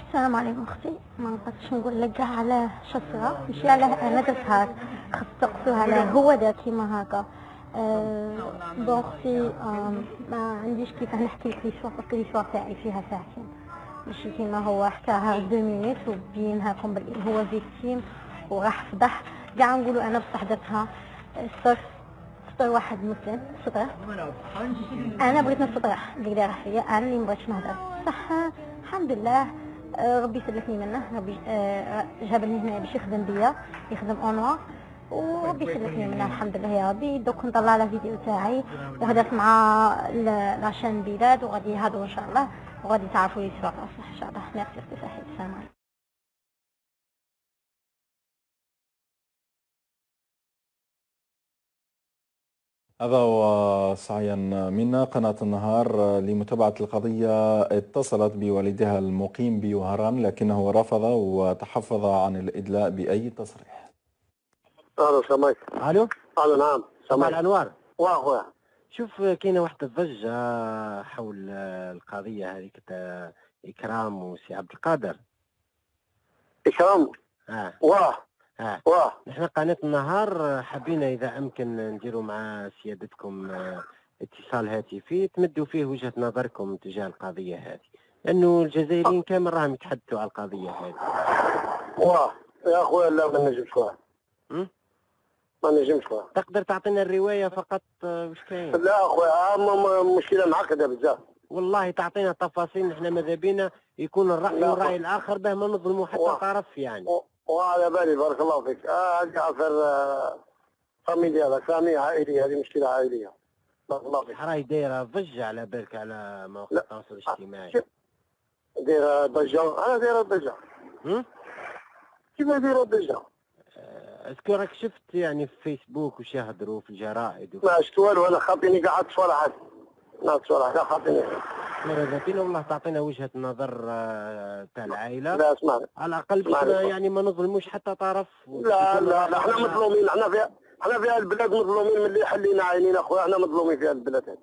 السلام عليكم اختي. ما نقدرش نقول لك كاع على شفرة، ماشي على انا درتها، خص تقصو على هو دار كيما هكا. بون اختي، ما عنديش كيف نحكي لك ليشوار، باسكو ليشوار تاعي فيها ساعتين، ماشي كيما هو حكاها 2 مينوت وبينها لكم بلي هو فيكتيم وراح فضح كاع. نقولوا انا بصح درتها سطر واحد مسلم سطر. انا بغيت نفضح اللي دار فيا، انا اللي مبغيتش نهضر صح. الحمد لله. ربي سلفني منه، ربي جابني هنا باش يخدم بيا، يخدم اونوا، وربي سلفني منه الحمد لله يا ربي. دوك نطلع لا فيديو تاعي وهدرت مع لاشين بلاد وغادي يهضروا ان شاء الله، وغادي تعرفوا لي صح ان شاء الله. ميرسي اختي صحيح. السلام عليكم. هذا هو سعيا منا. قناة النهار لمتابعة القضية اتصلت بوالدها المقيم بوهران، لكنه رفض وتحفظ عن الإدلاء بأي تصريح. الو سامعك. الو. الو نعم صباح الانوار. واخويا شوف كاينه واحد الضجه حول القضيه هذيك تاع اكرام وسي عبد القادر. اكرام. واه نحن قناه النهار حبينا اذا امكن نديروا مع سيادتكم اتصال هاتفي تمدوا فيه وجهه نظركم تجاه القضيه هذه، لانه الجزائريين كامل راهم يتحدثوا على القضيه هذه. واه يا اخويا لا ما نجمش واه. ما نجمش واه. تقدر تعطينا الروايه فقط واش كاين؟ لا اخويا مشكله معقده بزاف. والله تعطينا تفاصيل، نحن ماذا بينا يكون الرأي والرأي الآخر به ما نظلموا حتى طرف يعني. وعلى بالي بارك الله فيك. هذه عفر فاميليا، فاميليا عائلية، هذه مشكلة عائلية. بارك الله فيك. راهي دايرة ضجة على بالك على مواقع التواصل الاجتماعي. دايرة ضجة، أنا دايرة ضجة. كيف دايرة ضجة؟ اسكو راك شفت يعني في فيسبوك وش يهضروا في الجرائد ما شفت والو، أنا خاطيني قاعد تصور لا تصور لا خاطيني. ماذا بينا والله تعطينا وجهة نظر تاع العائلة. لا اسمعني. على الأقل يعني ما نظلموش حتى طرف. لا احنا مظلومين، احنا في البلاد مظلومين من اللي حلينا عينينا اخويا، احنا مظلومين في البلاد هذه.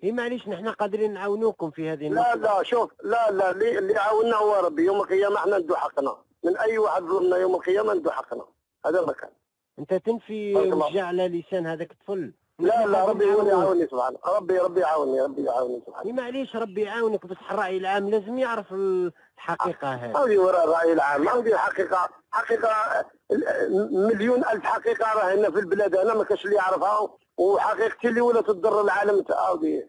هي معليش نحن قادرين نعاونوكم في هذه النقطة. لا شوف، لا اللي عاوننا هو ربي. يوم القيامة احنا ندو حقنا من أي واحد ظلمنا، يوم القيامة ندو حقنا. هذا ما كان. أنت تنفي وجع على لسان هذاك الطفل. لا ربي هو اللي يعاونني سبحانه. ربي يعاونني سبحانه. معليش ربي يعاونك، بس الرأي العام لازم يعرف الحقيقة هذه. هذه وراء الرأي العام، هذه الحقيقة. حقيقة مليون ألف حقيقة راهي هنا في البلاد هنا ما كاش اللي يعرفها، وحقيقتي اللي ولات تضر العالم هذه.